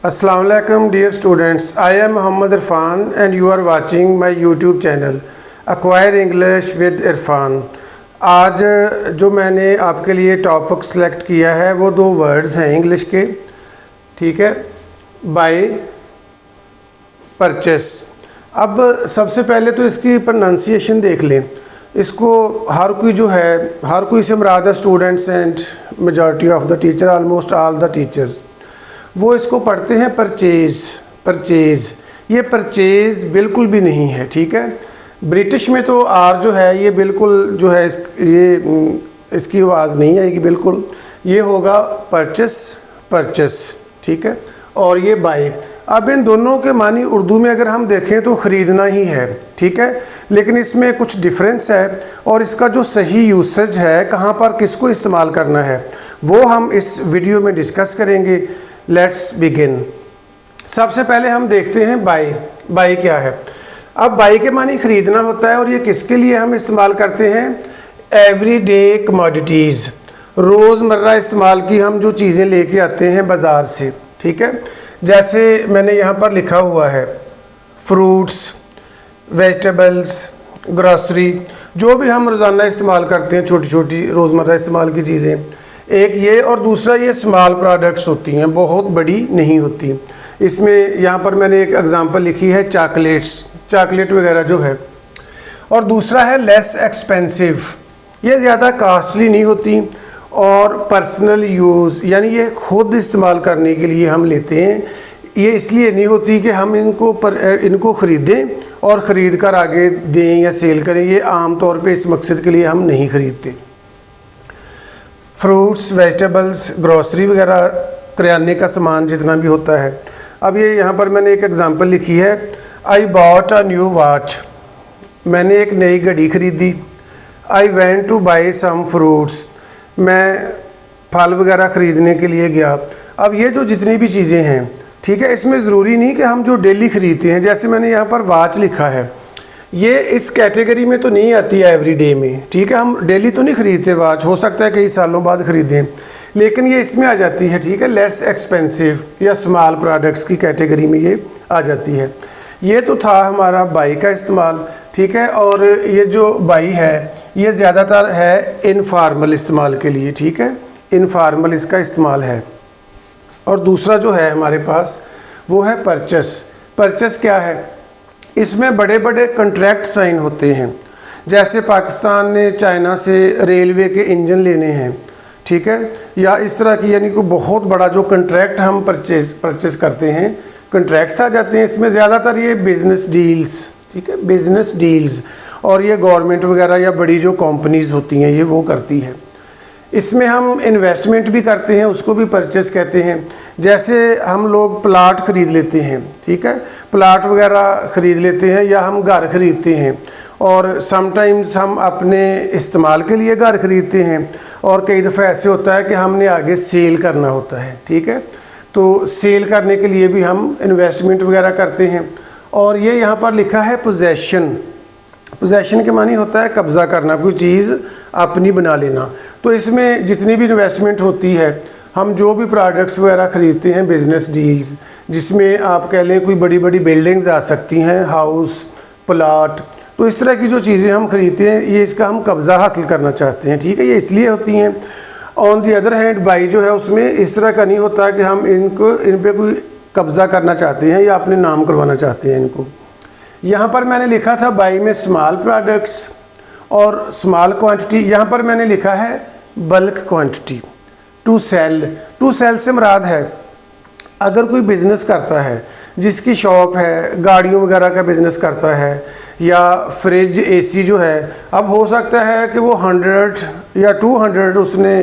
Assalamu alaikum dear students, I am Muhammad Irfan and you are watching my YouTube channel Acquire English with Irfan। आज जो मैंने आपके लिए topic select किया है वो दो वर्ड्स हैं इंग्लिश के, ठीक है, बाय, परचेस। अब सबसे पहले तो इसकी प्रोनाउंसिएशन देख लें। इसको हर कोई से मुराद है students and majority of the teacher, almost all the teachers, वो इसको पढ़ते हैं परचेज़। ये परचेज़ बिल्कुल भी नहीं है, ठीक है। ब्रिटिश में तो आर जो है ये बिल्कुल जो है इसकी आवाज़ नहीं आएगी बिल्कुल, ये होगा परचेस, ठीक है, और ये बाय। अब इन दोनों के मानी उर्दू में अगर हम देखें तो ख़रीदना ही है, ठीक है, लेकिन इसमें कुछ डिफरेंस है और इसका जो सही यूसेज है, कहाँ पर किसको इस्तेमाल करना है, वो हम इस वीडियो में डिस्कस करेंगे। Let's begin. सबसे पहले हम देखते हैं बाय क्या है। अब बाय के मानी ख़रीदना होता है और ये किसके लिए हम इस्तेमाल करते हैं? एवरीडे कमोडिटीज़, रोज़मर्रा इस्तेमाल की हम जो चीज़ें लेके आते हैं बाज़ार से, ठीक है। जैसे मैंने यहाँ पर लिखा हुआ है फ्रूट्स, वेजिटेबल्स, ग्रॉसरी, जो भी हम रोज़ाना इस्तेमाल करते हैं, छोटी छोटी रोज़मर्रा इस्तेमाल की चीज़ें, एक ये, और दूसरा ये स्मॉल प्रोडक्ट्स होती हैं, बहुत बड़ी नहीं होती। इसमें यहाँ पर मैंने एक एग्जांपल लिखी है चॉकलेट वगैरह जो है। और दूसरा है लेस एक्सपेंसिव, ये ज़्यादा कास्टली नहीं होती और पर्सनल यूज़, यानी ये खुद इस्तेमाल करने के लिए हम लेते हैं। ये इसलिए नहीं होती कि हम इनको ख़रीदें और ख़रीद कर आगे दें या सेल करें, ये आम तौर पे इस मकसद के लिए हम नहीं ख़रीदते। फ्रूट्स, वेजिटेबल्स, ग्रॉसरी वगैरह, करियाने का सामान जितना भी होता है। अब ये यहाँ पर मैंने एक एग्जांपल लिखी है, I bought a new watch, मैंने एक नई घड़ी ख़रीदी। I went to buy some fruits, मैं फल वगैरह ख़रीदने के लिए गया। अब ये जो जितनी भी चीज़ें हैं, ठीक है, इसमें ज़रूरी नहीं कि हम जो डेली ख़रीदते हैं, जैसे मैंने यहाँ पर वॉच लिखा है, ये इस कैटेगरी में तो नहीं आती है एवरीडे में, ठीक है। हम डेली तो नहीं ख़रीदते वॉच, हो सकता है कई सालों बाद ख़रीदें, लेकिन ये इसमें आ जाती है, ठीक है, लेस एक्सपेंसिव या स्मॉल प्रोडक्ट्स की कैटेगरी में ये आ जाती है। ये तो था हमारा बाई का इस्तेमाल, ठीक है। और ये जो बाई है ये ज़्यादातर है इनफॉर्मल इस्तेमाल के लिए, ठीक है, इनफॉर्मल इसका इस्तेमाल है। और दूसरा जो है हमारे पास वो है परचेस क्या है? इसमें बड़े बड़े कॉन्ट्रैक्ट साइन होते हैं। जैसे पाकिस्तान ने चाइना से रेलवे के इंजन लेने हैं, ठीक है, या इस तरह की, यानी कि बहुत बड़ा जो कॉन्ट्रैक्ट हम परचेस करते हैं, कॉन्ट्रैक्ट्स आ जाते हैं। इसमें ज़्यादातर ये बिज़नेस डील्स, ठीक है, बिज़नेस डील्स, और ये गवर्नमेंट वगैरह या बड़ी जो कंपनीज़ होती हैं ये वो करती है। इसमें हम इन्वेस्टमेंट भी करते हैं, उसको भी परचेस कहते हैं। जैसे हम लोग प्लाट ख़रीद लेते हैं, ठीक है, प्लाट वगैरह ख़रीद लेते हैं, या हम घर ख़रीदते हैं, और समटाइम्स हम अपने इस्तेमाल के लिए घर ख़रीदते हैं, और कई दफ़ा ऐसे होता है कि हमने आगे सेल करना होता है, ठीक है, तो सेल करने के लिए भी हम इन्वेस्टमेंट वगैरह करते हैं। और ये यहाँ पर लिखा है पोजेशन के मानी होता है कब्ज़ा करना, कोई चीज़ अपनी बना लेना। तो इसमें जितनी भी इन्वेस्टमेंट होती है, हम जो भी प्रोडक्ट्स वगैरह ख़रीदते हैं, बिज़नेस डील्स, जिसमें आप कह लें कोई बड़ी बड़ी बिल्डिंग्स आ सकती हैं, हाउस, प्लाट, तो इस तरह की जो चीज़ें हम ख़रीदते हैं, ये इसका हम कब्ज़ा हासिल करना चाहते हैं, ठीक है, ये इसलिए होती हैं। On the other hand by जो है उसमें इस तरह का नहीं होता कि हम इन पर कोई कब्ज़ा करना चाहते हैं या अपने नाम करवाना चाहते हैं इनको। यहाँ पर मैंने लिखा था बाई में स्मॉल प्रोडक्ट्स और स्मॉल क्वांटिटी, यहाँ पर मैंने लिखा है बल्क क्वांटिटी। टू सेल से मुराद है अगर कोई बिज़नेस करता है, जिसकी शॉप है, गाड़ियों वगैरह का बिज़नेस करता है, या फ्रिज, एसी जो है, अब हो सकता है कि वो 100 या 200 उसने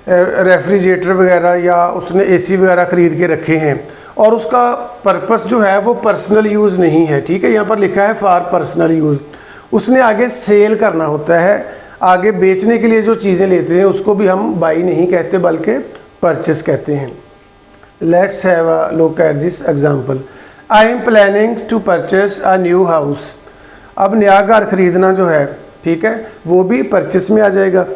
रेफ्रिजरेटर वगैरह या उसने एसी वगैरह ख़रीद के रखे हैं, और उसका पर्पस जो है वो पर्सनल यूज़ नहीं है, ठीक है, यहाँ पर लिखा है फॉर पर्सनल यूज़। उसने आगे सेल करना होता है, आगे बेचने के लिए जो चीज़ें लेते हैं उसको भी हम बाई नहीं कहते बल्कि परचेस कहते हैं। Let's have a look at this example. I am planning to purchase a new house. अब नया घर ख़रीदना जो है, ठीक है, वो भी परचेस में आ जाएगा।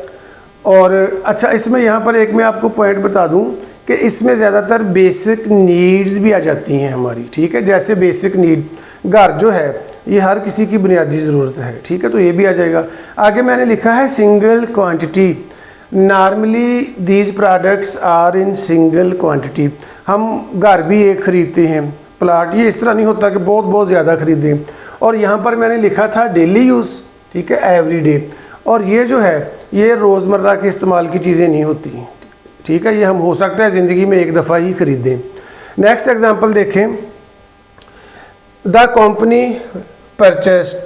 और अच्छा, इसमें यहाँ पर एक मैं आपको पॉइंट बता दूँ कि इसमें ज़्यादातर बेसिक नीड्स भी आ जाती हैं हमारी, ठीक है। जैसे बेसिक नीड, घर जो है ये हर किसी की बुनियादी ज़रूरत है, ठीक है, तो ये भी आ जाएगा। आगे मैंने लिखा है single quantity, normally these products are in single quantity. हम घर भी एक ख़रीदते हैं, प्लाट, ये इस तरह नहीं होता कि बहुत बहुत ज़्यादा ख़रीदें। और यहाँ पर मैंने लिखा था डेली यूज़, ठीक है, एवरी डे, और ये जो है ये रोज़मर्रा के इस्तेमाल की चीज़ें नहीं होती, ठीक है, ये हम हो सकता है ज़िंदगी में एक दफ़ा ही ख़रीदें। नेक्स्ट एग्जांपल देखें, the company purchased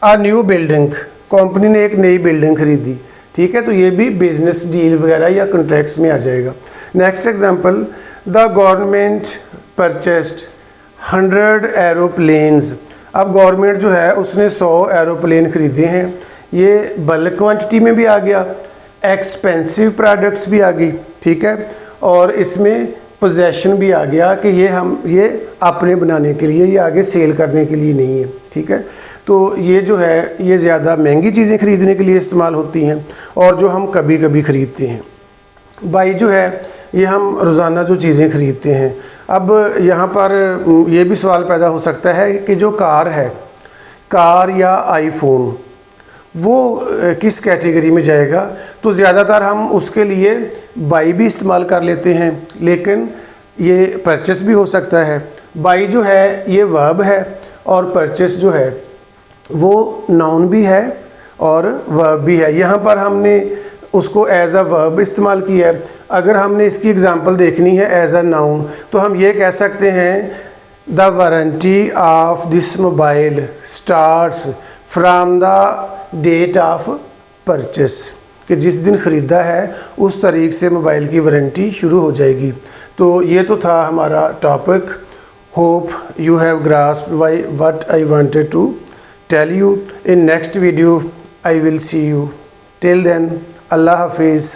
a new building, company ने एक नई बिल्डिंग खरीदी, ठीक है, तो ये भी बिजनेस डील वगैरह या कॉन्ट्रैक्ट्स में आ जाएगा। Next example, the government purchased 100 aeroplanes, अब गवर्नमेंट जो है उसने 100 एरोप्लेन ख़रीदे हैं, ये बल्क क्वांटिटी में भी आ गया, एक्सपेंसिव प्रोडक्ट्स भी आ गई, ठीक है, और इसमें पोजेशन भी आ गया कि ये अपने बनाने के लिए, ये आगे सेल करने के लिए नहीं है, ठीक है। तो ये जो है ये ज़्यादा महंगी चीज़ें ख़रीदने के लिए इस्तेमाल होती हैं और जो हम कभी कभी ख़रीदते हैं। बाई जो है ये हम रोज़ाना जो चीज़ें ख़रीदते हैं। अब यहाँ पर ये भी सवाल पैदा हो सकता है कि जो कार है, कार या आईफोन, वो किस कैटेगरी में जाएगा। तो ज़्यादातर हम उसके लिए बाई भी इस्तेमाल कर लेते हैं, लेकिन ये परचेस भी हो सकता है। बाई जो है ये वर्ब है और परचेस जो है वो नाउन भी है और वर्ब भी है। यहाँ पर हमने उसको एज अ वर्ब इस्तेमाल किया है। अगर हमने इसकी एग्जांपल देखनी है एज अ नाउन, तो हम ये कह सकते हैं the warranty of this mobile starts from the date of purchase, कि जिस दिन ख़रीदा है उस तारीख से मोबाइल की वारंटी शुरू हो जाएगी। तो ये तो था हमारा topic. Hope you have grasped what I wanted to tell you. In next video I will see you. Till then, अल्लाह हाफिज़।